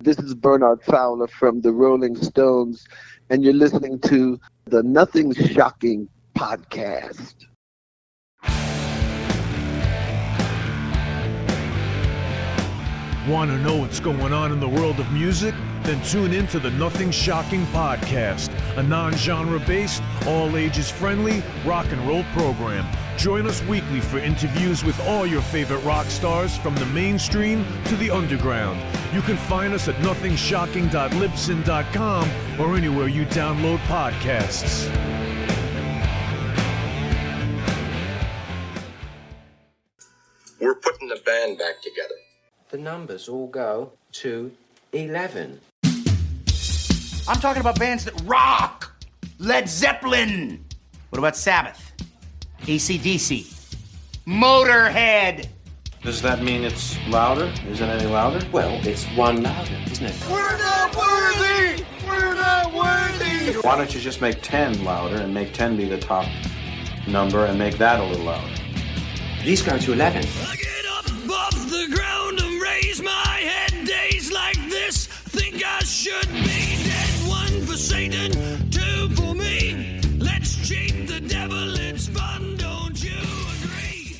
This is Bernard Fowler from the Rolling Stones, and you're listening to the Nothing Shocking podcast. Want to know what's going on in the world of music? Then tune in to the Nothing Shocking podcast, a non-genre based, all ages friendly rock and roll program. Join us weekly for interviews with all your favorite rock stars from the mainstream to the underground. You can find us at nothingshocking.libsyn.com or anywhere you download podcasts. We're putting the band back together. The numbers all go to 11. I'm talking about bands that rock. Led Zeppelin. What about Sabbath? AC/DC. Motorhead. Does that mean it's louder? Is it any louder? Well, it's one louder, isn't it? We're not worthy! We're not worthy! Why don't you just make 10 louder and make 10 be the top number and make that a little louder? These go to 11. I get up off the ground and raise my head. Days like this, think I should be dead. One for Satan, two for me. Let's cheat the devil, it's fun, don't you agree?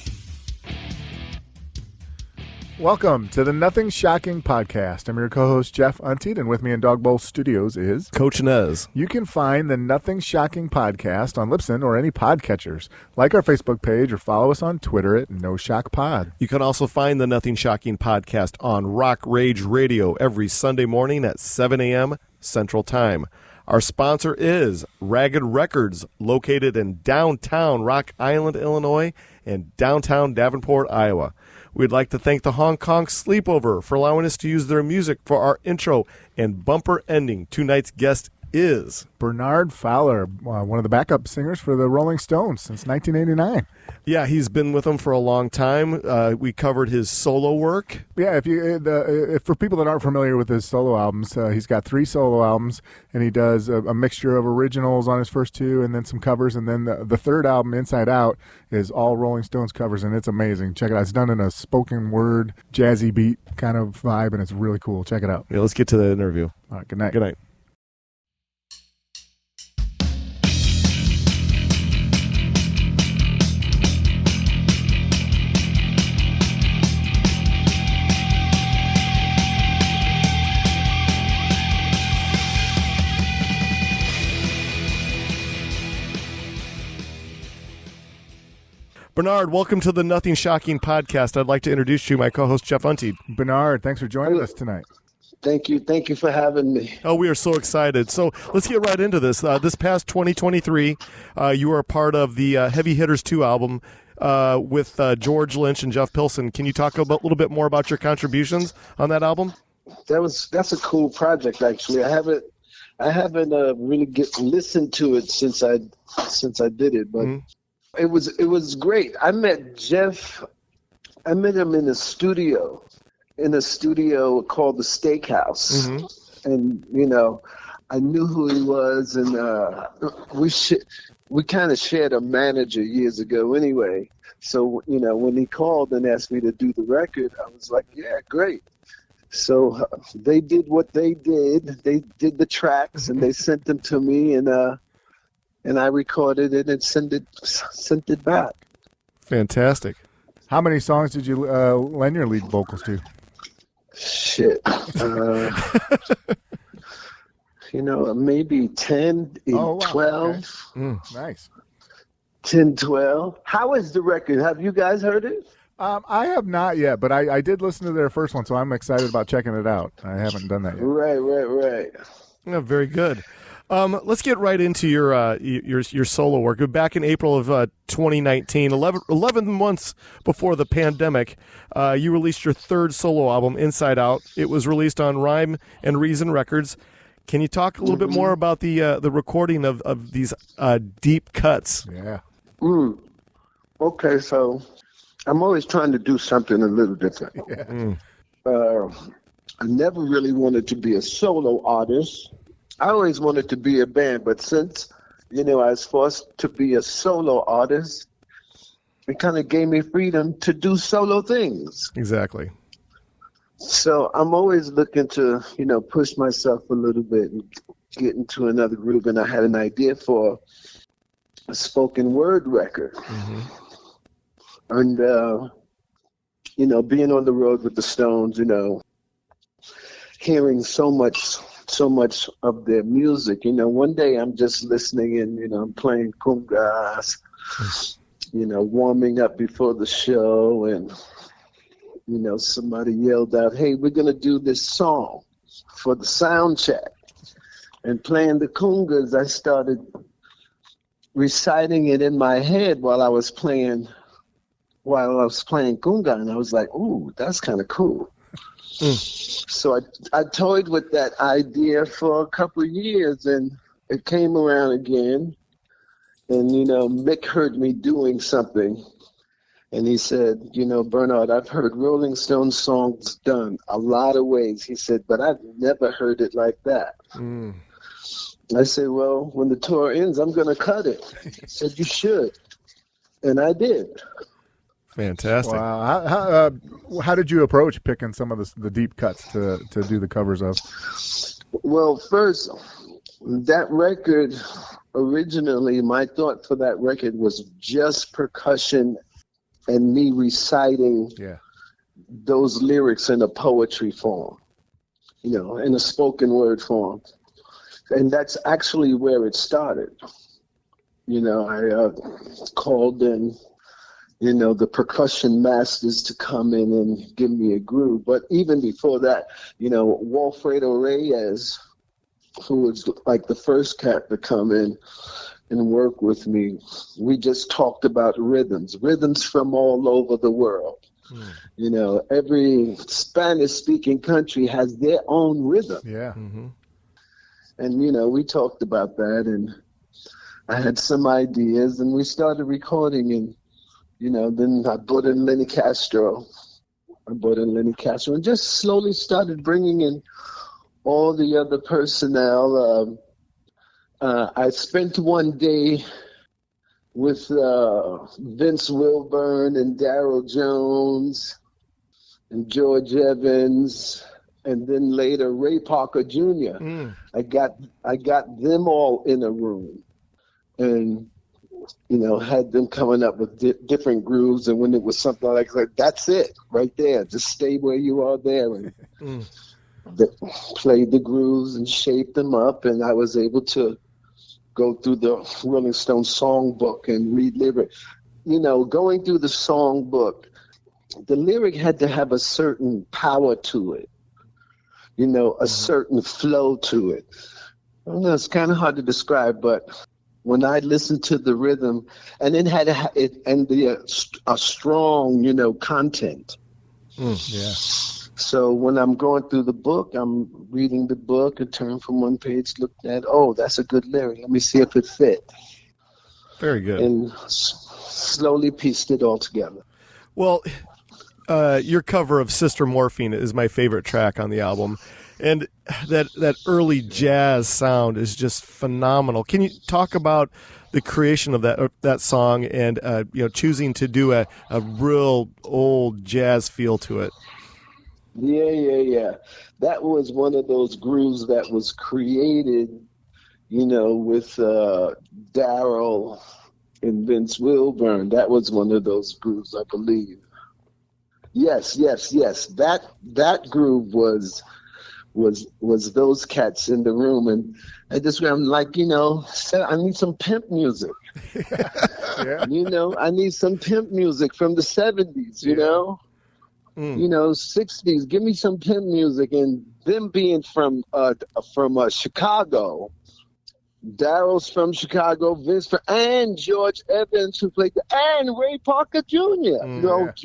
Welcome to the Nothing Shocking podcast. I'm your co-host, Jeff Untied, and with me in Dog Bowl Studios is Coach Nez. You can find the Nothing Shocking podcast on Libsyn or any podcatchers. Like our Facebook page or follow us on Twitter at No Shock Pod. You can also find the Nothing Shocking podcast on Rock Rage Radio every Sunday morning at 7 a.m. Central Time. Our sponsor is Ragged Records, located in downtown Rock Island, Illinois, and downtown Davenport, Iowa. We'd like to thank the Hong Kong Sleepover for allowing us to use their music for our intro and bumper ending. Tonight's guest is Bernard Fowler, one of the backup singers for the Rolling Stones since 1989. Yeah, he's been with them for a long time. We covered his solo work. Yeah, if for people that aren't familiar with his solo albums, he's got 3 solo albums, and he does a mixture of originals on his first 2 and then some covers, and then the third album, Inside Out, is all Rolling Stones covers, and it's amazing. Check it out. It's done in a spoken word, jazzy beat kind of vibe, and it's really cool. Check it out. Yeah, let's get to the interview. All right, good night. Good night. Bernard, welcome to the Nothing Shocking podcast. I'd like to introduce you, my co-host, Jeff Untied. Bernard, thanks for joining us tonight. Thank you for having me. Oh, we are so excited. So let's get right into this. This past 2023, you were a part of the Heavy Hitters 2 album with George Lynch and Nickelbag. Can you talk a little bit more about your contributions on that album? That's a cool project, actually. I haven't really listened to it since I did it, but it was great. I met Jeff. I met him in a studio called the Steakhouse, and I knew who he was, and we kind of shared a manager years ago anyway. So when he called and asked me to do the record, I was like, yeah, great. So they did what they did. They did the tracks and they sent them to me, and I recorded it and sent it back. Fantastic. How many songs did you lend your lead vocals to? Shit. Maybe 10, 12. Okay. Nice. 10, 12. How is the record? Have you guys heard it? I have not yet, but I did listen to their first one, so I'm excited about checking it out. I haven't done that yet. Right. Yeah, very good. Let's get right into your solo work. Back in April of 2019, 11 months before the pandemic, you released your third solo album, Inside Out. It was released on Rhyme and Reason Records. Can you talk a little bit more about the recording of these deep cuts? Yeah. Okay, so I'm always trying to do something a little different. Yeah. I never really wanted to be a solo artist. I always wanted to be a band, but since, I was forced to be a solo artist, it kind of gave me freedom to do solo things. Exactly. So I'm always looking to, push myself a little bit and get into another groove. And I had an idea for a spoken word record. Mm-hmm. And, being on the road with the Stones, hearing so much of their music. One day I'm just listening and, I'm playing congas, warming up before the show, and somebody yelled out, "Hey, we're going to do this song for the sound check." And playing the congas, I started reciting it in my head while I was playing conga, and I was like, "Ooh, that's kind of cool." So I toyed with that idea for a couple of years, and it came around again. And, Mick heard me doing something, and he said, "Bernard, I've heard Rolling Stone songs done a lot of ways." He said, "But I've never heard it like that." I said, "Well, when the tour ends, I'm going to cut it." He said, "You should." And I did. Fantastic. Wow. How did you approach picking some of the deep cuts to do the covers of? Well, first, that record, originally, my thought for that record was just percussion and me reciting those lyrics in a poetry form, in a spoken word form. And that's actually where it started. I called in the percussion masters to come in and give me a groove. But even before that, Walfredo Reyes, who was like the first cat to come in and work with me, we just talked about rhythms from all over the world. Every Spanish-speaking country has their own rhythm. Yeah. Mm-hmm. And, we talked about that, and I had some ideas, and we started recording, and then I brought in Lenny Castro. And just slowly started bringing in all the other personnel. I spent one day with Vince Wilburn and Darryl Jones and George Evans, and then later Ray Parker Jr. I got them all in a room, and had them coming up with different grooves. And when it was something like that's it right there, just stay where you are there, and play the grooves and shape them up. And I was able to go through the Rolling Stone songbook and read lyric. Going through the songbook, the lyric had to have a certain power to it, a certain flow to it. I don't know, it's kind of hard to describe, but when I listened to the rhythm, and it had a strong, content. So when I'm going through the book, I'm reading the book, and turn from one page, look at, that's a good lyric. Let me see if it fit. Very good. And slowly pieced it all together. Well, your cover of Sister Morphine is my favorite track on the album. And that early jazz sound is just phenomenal. Can you talk about the creation of that song and choosing to do a real old jazz feel to it? Yeah. That was one of those grooves that was created, with Darryl and Vince Wilburn. That was one of those grooves, I believe. Yes. That groove was those cats in the room, and I'm like, I need some pimp music. Yeah. I need some pimp music from the 70s, 60s. Give me some pimp music. And them being from Chicago, Darryl's from Chicago, Vince and George Evans, who played and Ray Parker Jr.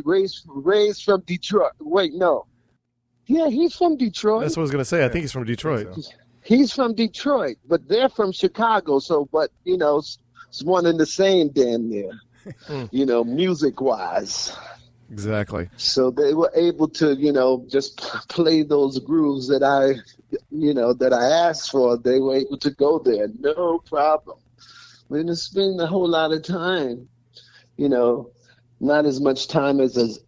Ray's from Detroit. Wait, no. Yeah, he's from Detroit. That's what I was going to say. I think he's from Detroit. He's from Detroit, but they're from Chicago. So, it's one and the same damn near, music-wise. Exactly. So they were able to, just play those grooves that I asked for. They were able to go there, no problem. We didn't spend a whole lot of time, not as much time as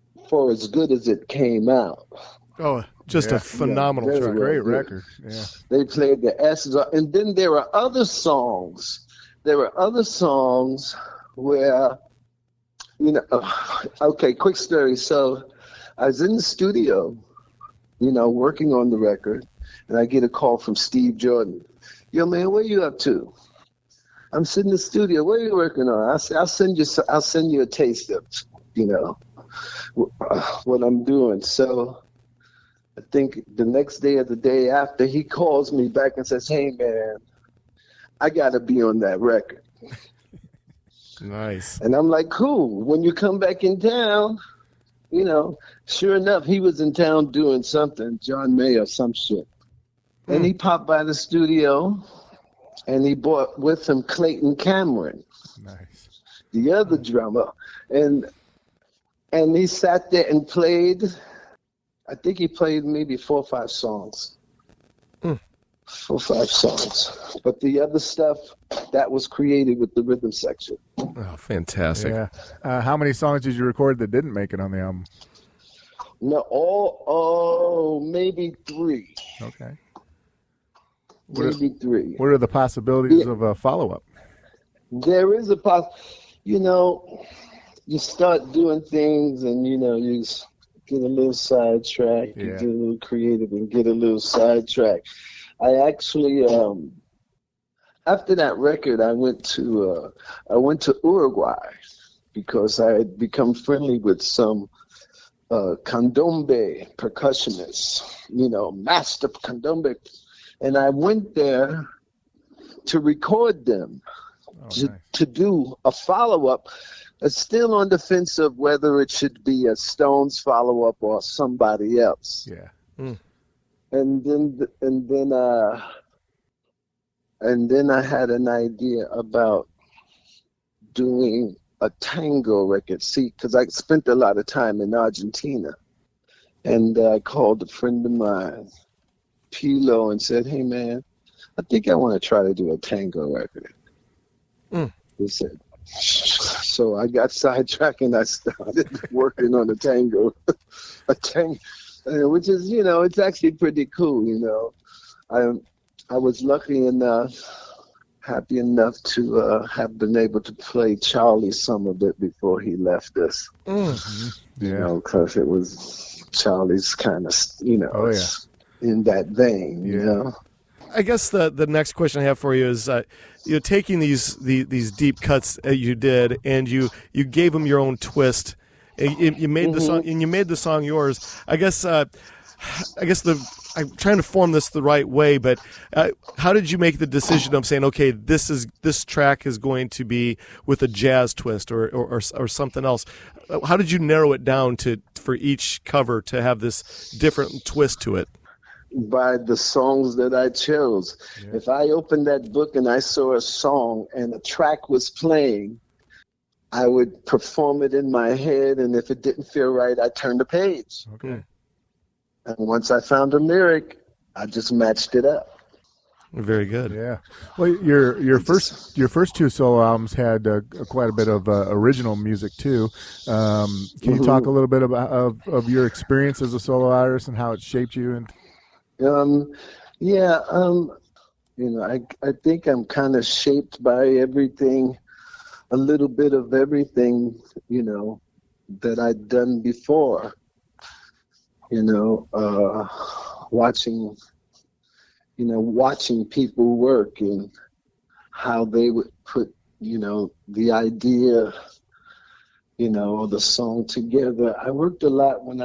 good as it came out. Oh, Just a phenomenal track. Great record. Yeah. They played the asses off. And then there were other songs. Where, okay, quick story. So I was in the studio, working on the record, and I get a call from Steve Jordan. Yo, man, what are you up to? I'm sitting in the studio. What are you working on? I said, I'll send you a taste of, what I'm doing. So I think the next day or the day after, he calls me back and says, hey, man, I got to be on that record. Nice. And I'm like, cool. When you come back in town, sure enough, he was in town doing something, John May or some shit. And he popped by the studio, and he brought with him Clayton Cameron, nice, the other drummer. And he sat there and played, I think he played maybe 4 or 5 songs. 4 or 5 songs. But the other stuff, that was created with the rhythm section. Oh, fantastic. Yeah. How many songs did you record that didn't make it on the album? No, maybe 3. Okay. Maybe 3. What are the possibilities of a follow-up? There is a you start doing things and, you get a little sidetracked, you get a little creative and get a little sidetracked. I actually, after that record, I went to Uruguay because I had become friendly with some candombe percussionists, master candombe. And I went there to record them, to do a follow-up. It's still on the fence of whether it should be a Stones follow-up or somebody else. Yeah. And then I had an idea about doing a tango record. See, because I spent a lot of time in Argentina, and I called a friend of mine, Pilo, and said, "Hey, man, I think I want to try to do a tango record." He said. So I got sidetracked and I started working on a tango, which is, it's actually pretty cool. I was lucky enough, happy enough to have been able to play Charlie some of it before he left us. Because it was Charlie's kind of, in that vein, I guess the next question I have for you is, taking these deep cuts that you did, and you gave them your own twist. You made the song, and you made the song yours. I guess I'm trying to form this the right way, but how did you make the decision of saying, okay, this track is going to be with a jazz twist or something else? How did you narrow it down for each cover to have this different twist to it? By the songs that I chose. Yeah. If I opened that book and I saw a song and a track was playing, I would perform it in my head, and if it didn't feel right, I'd turn the page. Okay. And once I found a lyric, I just matched it up. Very good. Yeah. Well, your first 2 solo albums had quite a bit of original music too. Can you talk a little bit about of your experience as a solo artist and how it shaped you? I think I'm kind of shaped by everything, a little bit of everything, that I'd done before. Watching people work and how they would put, the idea, the song together. I worked a lot when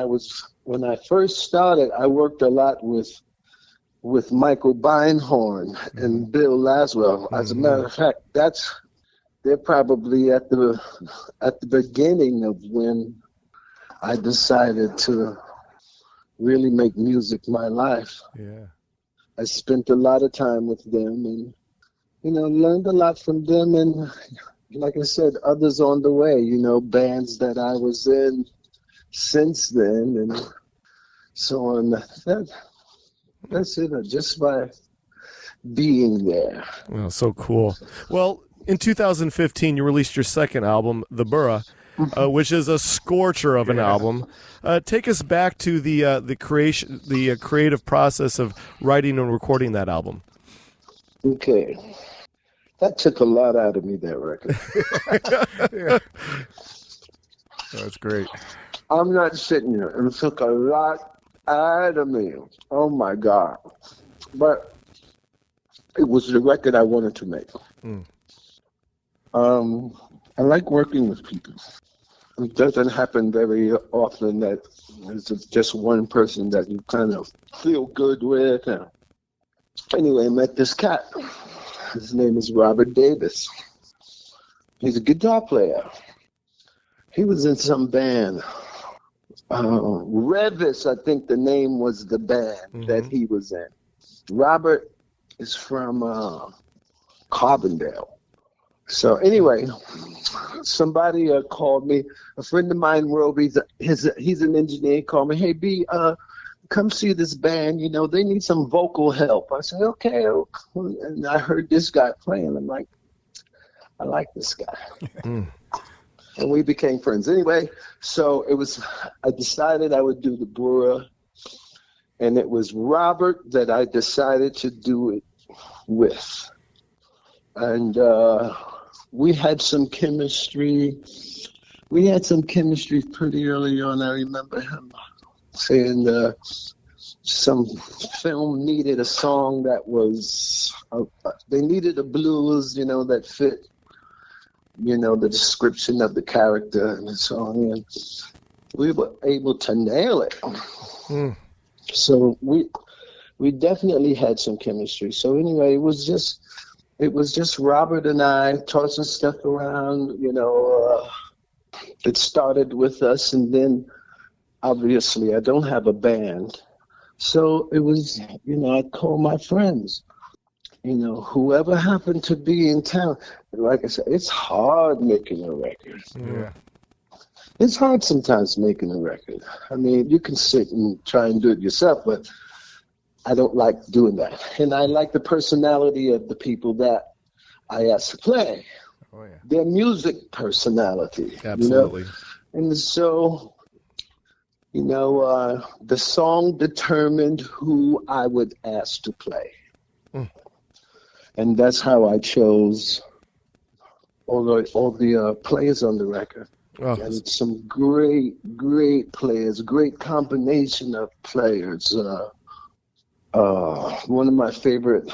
I first started, I worked a lot with Michael Beinhorn and Bill Laswell. As a matter of fact, they're probably at the beginning of when I decided to really make music my life. Yeah. I spent a lot of time with them and, learned a lot from them. And like I said, others on the way, bands that I was in since then and so on. That's it, just by being there. Oh, so cool. Well, in 2015, you released your second album, The Burra. which is a scorcher of an album. Take us back to the creative process of writing and recording that album. Okay. That took a lot out of me, that record. Yeah. That's great. I'm not sitting here. It took a lot out of me. Oh, my God. But it was the record I wanted to make. I like working with people. It doesn't happen very often that there's just one person that you kind of feel good with. Anyway, I met this cat. His name is Robert Davis. He's a guitar player. He was in some band. Revis, I think the name was the band that he was in. Robert is from Carbondale. So anyway, somebody called me. A friend of mine, Roby, he's an engineer. He called me, hey, B, come see this band. You know, they need some vocal help. I said, okay. And I heard this guy playing. I'm like, I like this guy. And we became friends. Anyway, so I decided I would do the Brewer. And it was Robert that I decided to do it with. And we had some chemistry. We had some chemistry pretty early on. I remember him saying some film needed a song that was, they needed a blues, you know, that fit, you know, the description of the character and the song. And we were able to nail it. So we definitely had some chemistry. So anyway, it was just Robert and I tossing stuff around, you know. It started with us, and then obviously I don't have a band. So it was, you know, I'd call my friends, you know, whoever happened to be in town. Like I said, it's hard making a record. Yeah. It's hard sometimes making a record. I mean, you can sit and try and do it yourself, but I don't like doing that. And I like the personality of the people that I ask to play. Oh, yeah. Their music personality. Absolutely. You know? And so, you know, the song determined who I would ask to play. And that's how I chose all the players on the record. Oh. And some great players, great combination of players. One of my favorite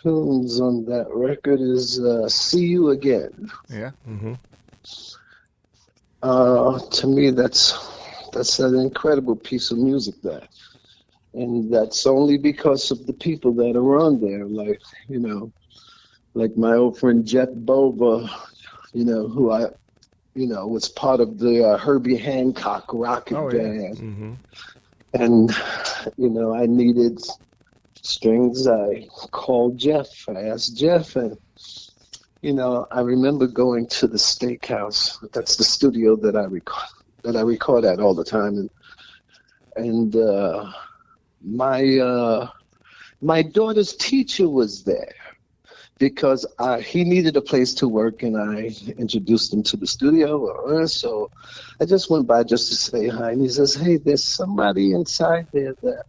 tunes on that record is "See You Again." Yeah. To me, that's an incredible piece of music. And that's only because of the people that are on there, like, you know, like my old friend Jeff Bova, you know, who I, you know, was part of the Herbie Hancock rocket band. And, you know, I needed strings. I called Jeff. I asked Jeff, and, you know, I remember going to the Steakhouse. That's the studio that I record at all the time. And my daughter's teacher was there because he needed a place to work, and I introduced him to the studio. So I just went by just to say hi, and he says, hey, there's somebody inside there that,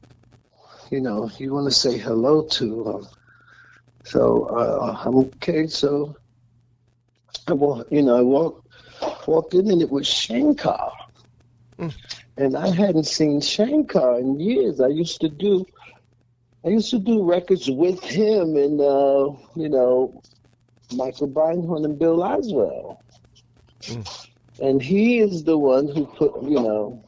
you know, you want to say hello to. So I'm okay. So I walked in, and it was Shankar. And I hadn't seen Shankar in years. I used to do records with him and, you know, Michael Beinhorn and Bill Laswell. And he is the one who put, you know,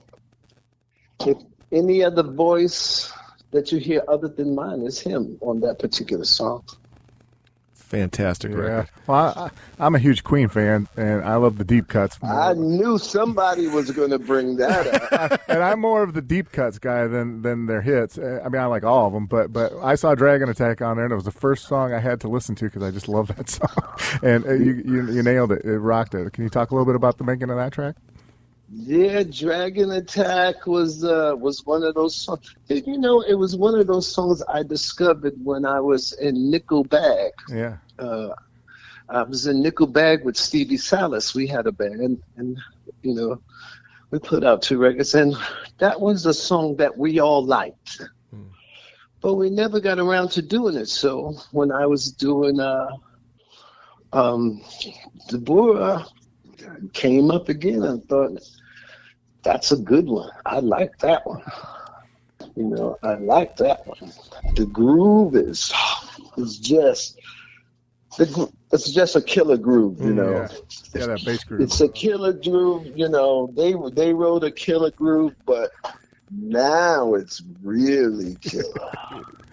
if any other voice that you hear other than mine is him on that particular song. Fantastic record. Well, I'm a huge Queen fan, and I love the deep cuts. I knew somebody was going to bring that up. And I'm more of the deep cuts guy than their hits. I mean, I like all of them, but I saw Dragon Attack on there, and it was the first song I had to listen to because I just love that song. And you nailed it. It rocked it. Can you talk a little bit about the making of that track? Yeah, Dragon Attack was one of those songs. You know, it was one of those songs I discovered when I was in Nickelbag. Yeah. I was in Nickelbag with Stevie Salas. We had a band, and we put out 2 records, and that was a song that we all liked. But we never got around to doing it. So when I was doing Deborah, came up again, and thought, that's a good one. I like that one. I like that one. The groove is just it's just a killer groove, Yeah, that bass groove. It's a killer groove, They wrote a killer groove, but now it's really killer.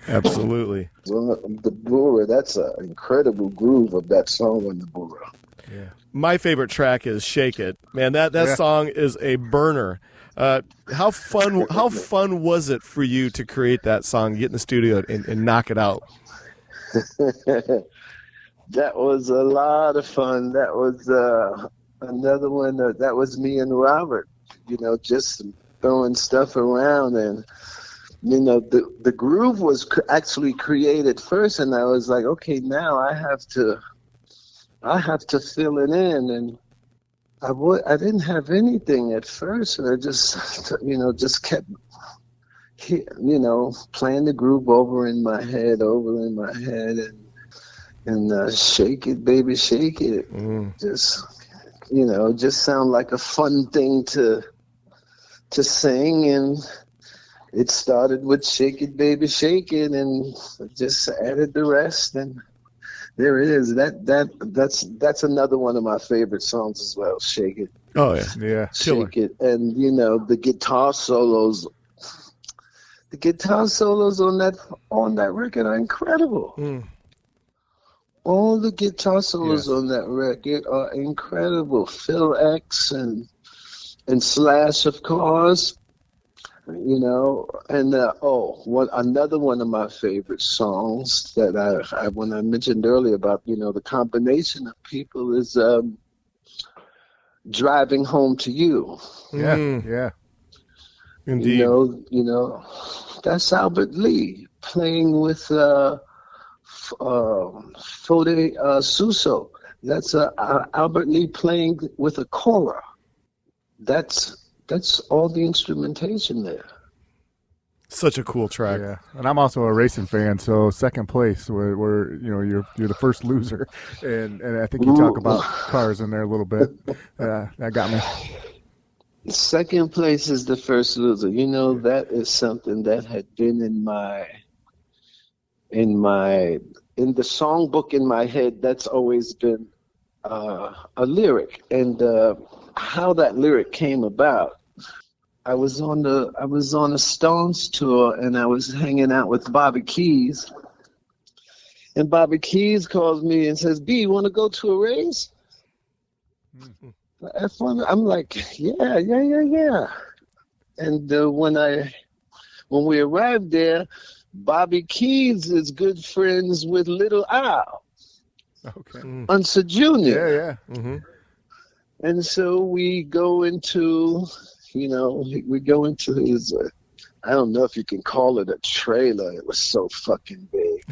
Absolutely. The Bura, that's an incredible groove of that song on the Bura. Yeah. My favorite track is "Shake It." Man, that song is a burner. How fun was it for you to create that song, get in the studio and knock it out? That was a lot of fun. That was another one that was me and Robert, just throwing stuff around, and the groove was actually created first, and I was like, okay, now I have to fill it in, and I didn't have anything at first, and I just kept playing the groove over in my head, and shake it, baby, shake it. Just sound like a fun thing to sing, and it started with "Shake It, Baby, Shake It," and just added the rest, and there it is. That's another one of my favorite songs as well. "Shake It." Oh yeah, "Shake It," and the guitar solos. The guitar solos on that record are incredible. All the guitar solos on that record are incredible. Phil X and Slash, of course. And another one of my favorite songs that I when I mentioned earlier about the combination of people is "Driving Home to You." Yeah, indeed. That's Albert Lee playing with Fode Suso. That's Albert Lee playing with a kora. That's all the instrumentation there. Such a cool track. Yeah, and I'm also a racing fan, so second place, where you're the first loser, and I think you talk about cars in there a little bit. That got me. Second place is the first loser. That is something that had been in the songbook in my head. That's always been a lyric, and how that lyric came about. I was on a Stones tour, and I was hanging out with Bobby Keys, and Bobby Keys calls me and says, "B, you want to go to a race?" I'm like, yeah. And when we arrived there, Bobby Keys is good friends with Little Al. Okay. Unser Jr. Yeah. Mm-hmm. And so we go into his, I don't know if you can call it a trailer. It was so fucking big.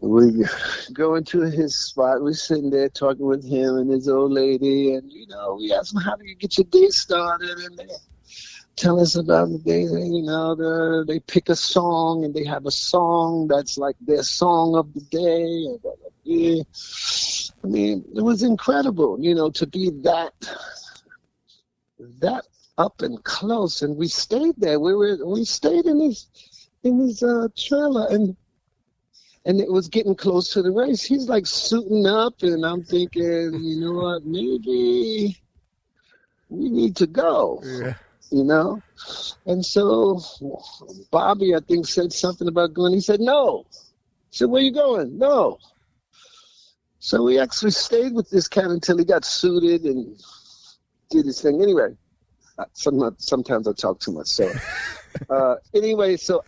We go into his spot. We're sitting there talking with him and his old lady, and we ask him, "How do you get your day started?" And they tell us about the day. They pick a song, and they have a song that's like their song of the day. And, I mean, it was incredible, to be that up and close. And we stayed there. We stayed in his trailer, and it was getting close to the race. He's like suiting up, and I'm thinking, you know what, maybe we need to go. Yeah. And so Bobby, I think, said something about going. He said, "No." I said, "Where you going?" "No." So we actually stayed with this cat until he got suited and did his thing. Anyway, sometimes I talk too much. So anyway, so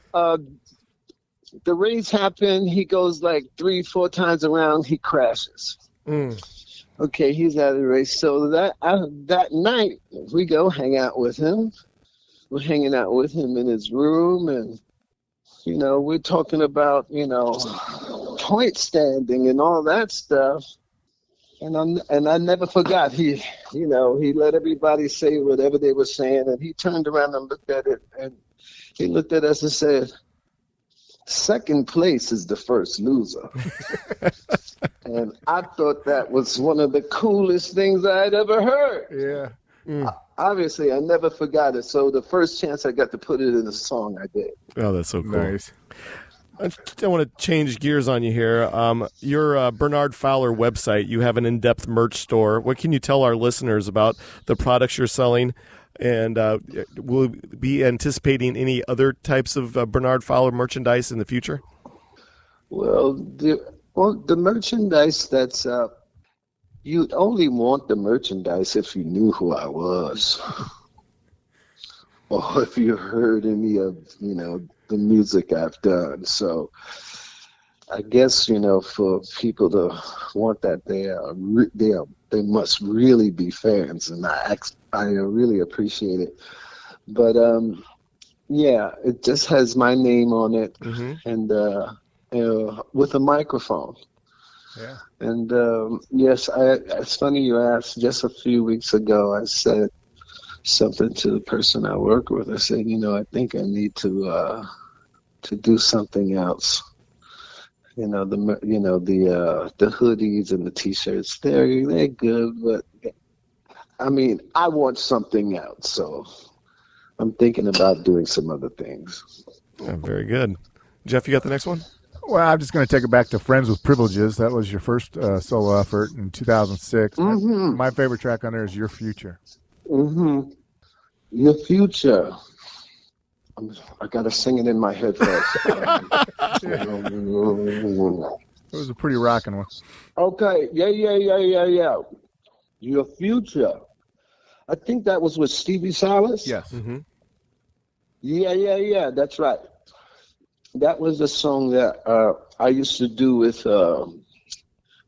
the race happened. He goes like 3-4 times around. He crashes. Okay, he's out of the race. So that night, we go hang out with him. We're hanging out with him in his room, and we're talking about point standing and all that stuff. And I never forgot. He let everybody say whatever they were saying, and he turned around and looked at it, and he looked at us and said, "Second place is the first loser." And I thought that was one of the coolest things I'd ever heard. Yeah. Obviously, I never forgot it. So the first chance I got to put it in a song, I did. Oh, that's so cool. Nice. I want to change gears on you here. Your Bernard Fowler website, you have an in-depth merch store. What can you tell our listeners about the products you're selling? And will we be anticipating any other types of Bernard Fowler merchandise in the future? Well, the merchandise that's you'd only want the merchandise if you knew who I was. Or if you heard any of, the music I've done. So I guess, for people to want that, they must really be fans, and I really appreciate it. But it just has my name on it, and with a microphone. Yeah. And yes, it's funny you asked. Just a few weeks ago, I said something to the person I work with. I said, I think I need to do something else. The hoodies and the t-shirts, they're good, but I mean, I want something else. So I'm thinking about doing some other things. Yeah, very good. Jeff, you got the next one? Well, I'm just going to take it back to Friends with Privileges. That was your first solo effort in 2006. Mm-hmm. My favorite track on there is Your Future. Mm-hmm. Your Future. I got to sing it in my head first. It was a pretty rocking one. Okay. Yeah. Your Future. I think that was with Stevie Salas. Yes. Mm-hmm. Yeah. That's right. That was a song that I used to do with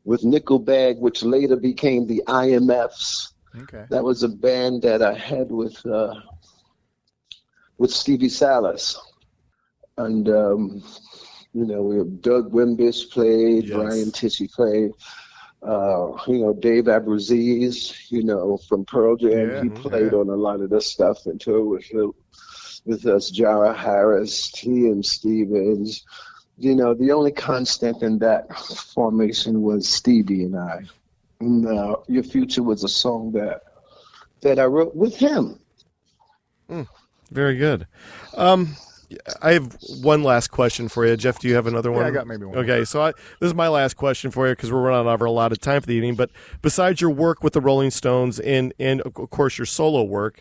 Nickelbag, which later became the IMFs. Okay. That was a band that I had with Stevie Salas, and Doug Wimbish played, yes. Ryan Tishy played, Dave Abruzzese, from Pearl Jam, he played on a lot of the stuff and toured with us, Jara Harris, T.M. Stevens. The only constant in that formation was Stevie and I. And Your Future was a song that I wrote with him. Very good. I have one last question for you. Jeff, do you have another one? Yeah, I got maybe one. Okay, so this is my last question for you because we're running over a lot of time for the evening. But besides your work with the Rolling Stones and of course your solo work,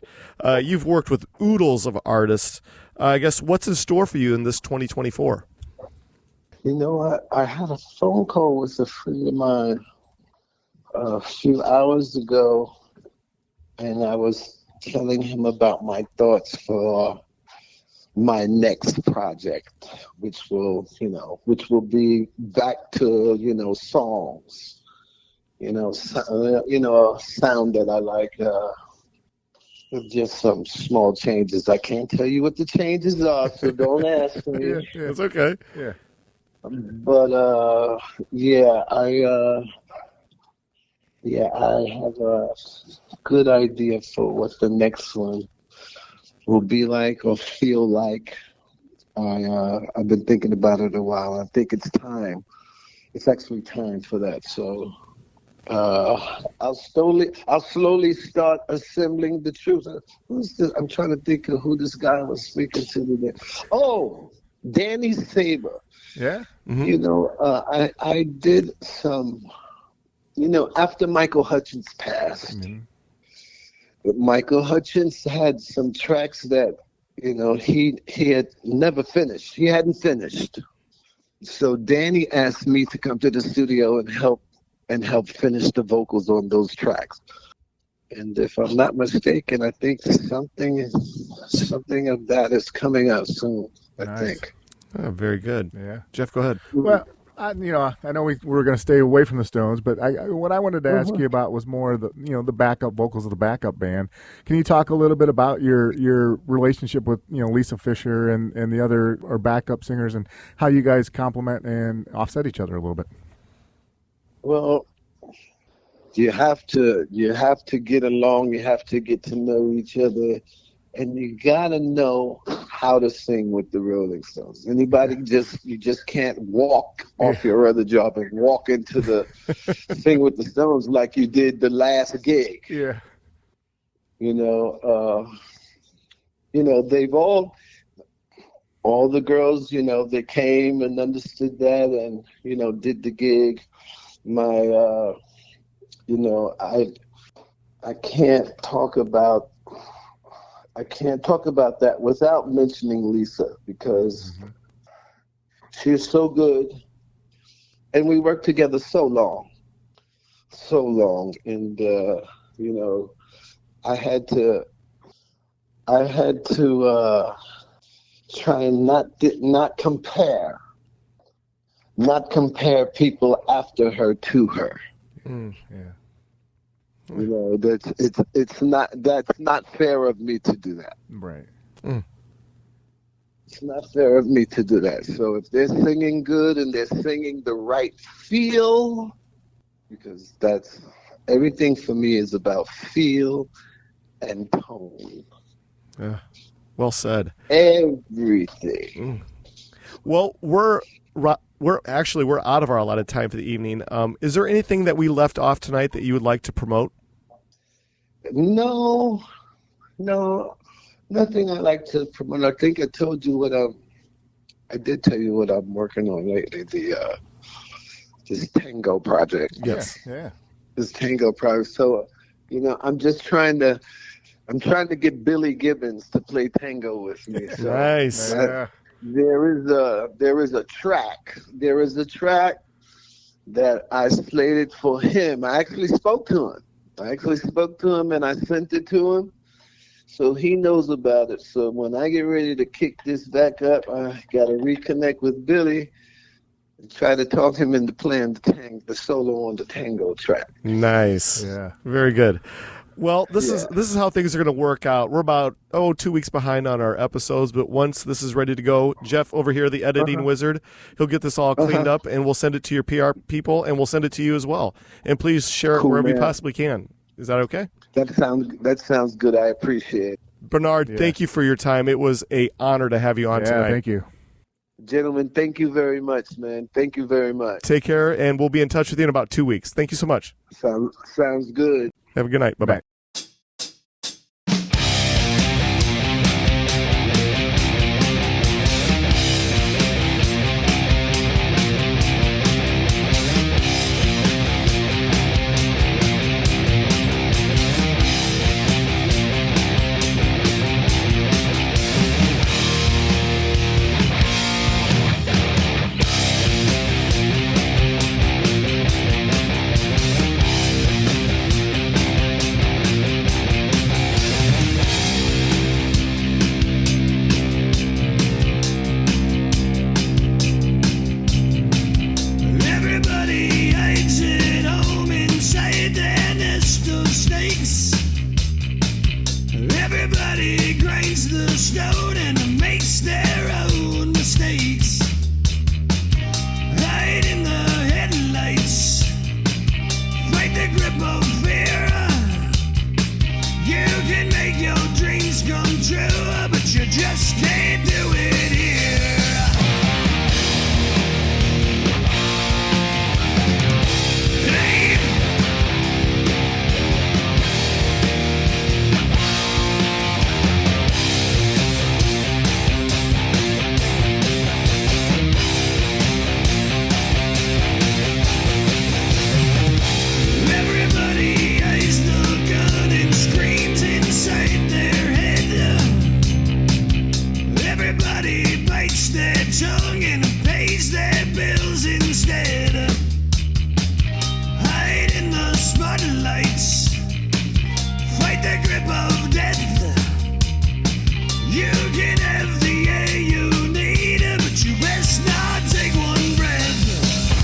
you've worked with oodles of artists. I guess what's in store for you in this 2024? I had a phone call with a friend of mine a few hours ago, and I was telling him about my thoughts for my next project, which will be back to, songs, a sound that I like, with just some small changes. I can't tell you what the changes are, so don't ask me. Yeah. That's okay. Yeah. But, I have a good idea for what the next one will be like or feel like. I've been thinking about it a while. I think it's time. It's actually time for that. So I'll slowly start assembling the truth. I'm trying to think of who this guy was speaking to today. Oh, Danny Saber. Yeah. Mm-hmm. I did some. After Michael Hutchence passed, Michael Hutchence had some tracks that, he had never finished. He hadn't finished. So Danny asked me to come to the studio and help finish the vocals on those tracks. And if I'm not mistaken, I think something of that is coming out soon, I think. Oh, very good. Yeah. Jeff, go ahead. Well, I know we were going to stay away from the Stones, but what I wanted to ask you about was more the backup vocals of the backup band. Can you talk a little bit about your relationship with Lisa Fisher and the other or backup singers, and how you guys complement and offset each other a little bit? Well, you have to get along. You have to get to know each other, and you gotta know how to sing with the Rolling Stones. Anybody you just can't walk off your other job and walk into the sing with the Stones like you did the last gig. Yeah. They've all the girls, they came and understood that and, did the gig. I can't talk about that without mentioning Lisa, because she's so good, and we worked together so long, and I had to try and not compare people after her to her. Yeah. That's not fair of me to do that. Right. It's not fair of me to do that. So if they're singing good and they're singing the right feel, because that's everything for me is about feel and tone. Yeah. Well said. Everything. Well, we're out of our allotted time for the evening. Is there anything that we left off tonight that you would like to promote? No, nothing I like to promote. I think I told you I did tell you what I'm working on lately. This tango project. Yes. Yeah. This tango project. So, I'm just trying to get Billy Gibbons to play tango with me. So Nice. There is a track that I slated for him. I actually spoke to him and I sent it to him, so he knows about it. So when I get ready to kick this back up, I got to reconnect with Billy and try to talk him into playing the solo on the tango track. Nice. Yeah. Very good. Well, this is how things are going to work out. We're about 2 weeks behind on our episodes, but once this is ready to go, Jeff over here, the editing wizard, he'll get this all cleaned up, and we'll send it to your PR people, and we'll send it to you as well. And please share it wherever you possibly can. Is that okay? That sounds good. I appreciate it. Bernard, thank you for your time. It was an honor to have you on tonight. Thank you. Gentlemen, thank you very much, man. Thank you very much. Take care, and we'll be in touch with you in about 2 weeks. Thank you so much. Sounds good. Have a good night. Bye-bye. can have the air you need, but you best not take one breath.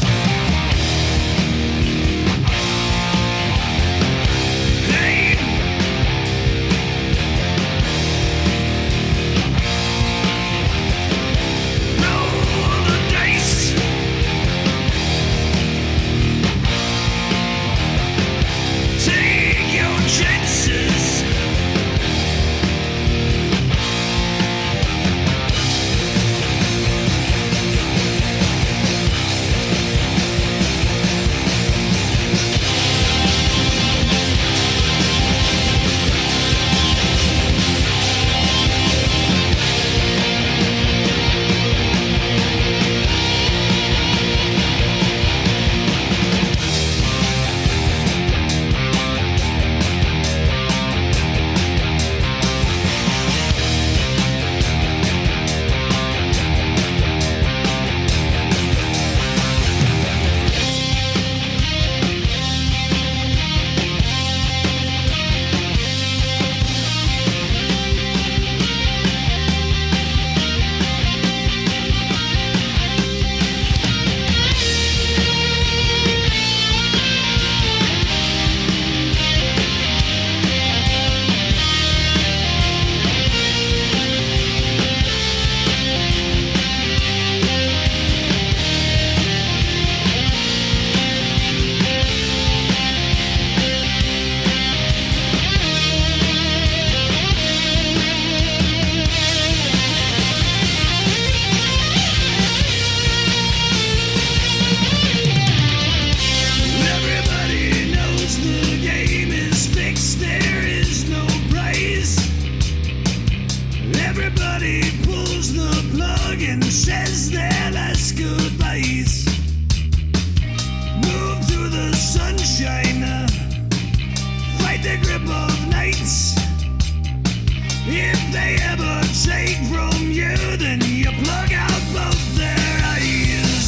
they ever take from you, then you plug out both their eyes.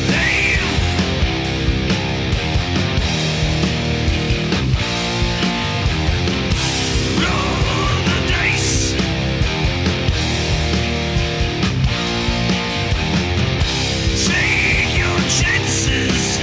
They roll the dice. Take your chances.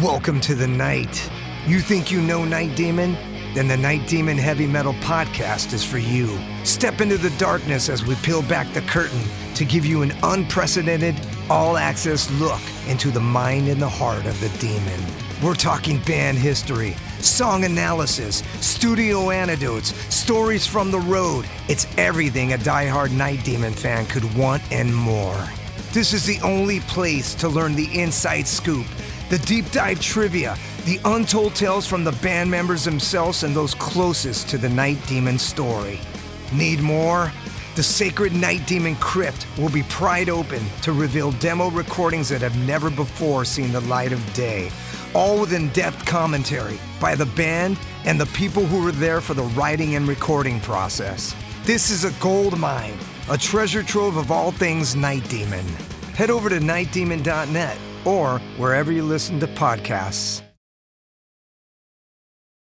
Welcome to the night. You think you know Night Demon? Then the Night Demon Heavy Metal Podcast is for you. Step into the darkness as we peel back the curtain to give you an unprecedented, all-access look into the mind and the heart of the demon. We're talking band history, song analysis, studio anecdotes, stories from the road. It's everything a diehard Night Demon fan could want and more. This is the only place to learn the inside scoop, the deep dive trivia, the untold tales from the band members themselves and those closest to the Night Demon story. Need more? The sacred Night Demon Crypt will be pried open to reveal demo recordings that have never before seen the light of day, all with in-depth commentary by the band and the people who were there for the writing and recording process. This is a gold mine, a treasure trove of all things Night Demon. Head over to nightdemon.net or wherever you listen to podcasts.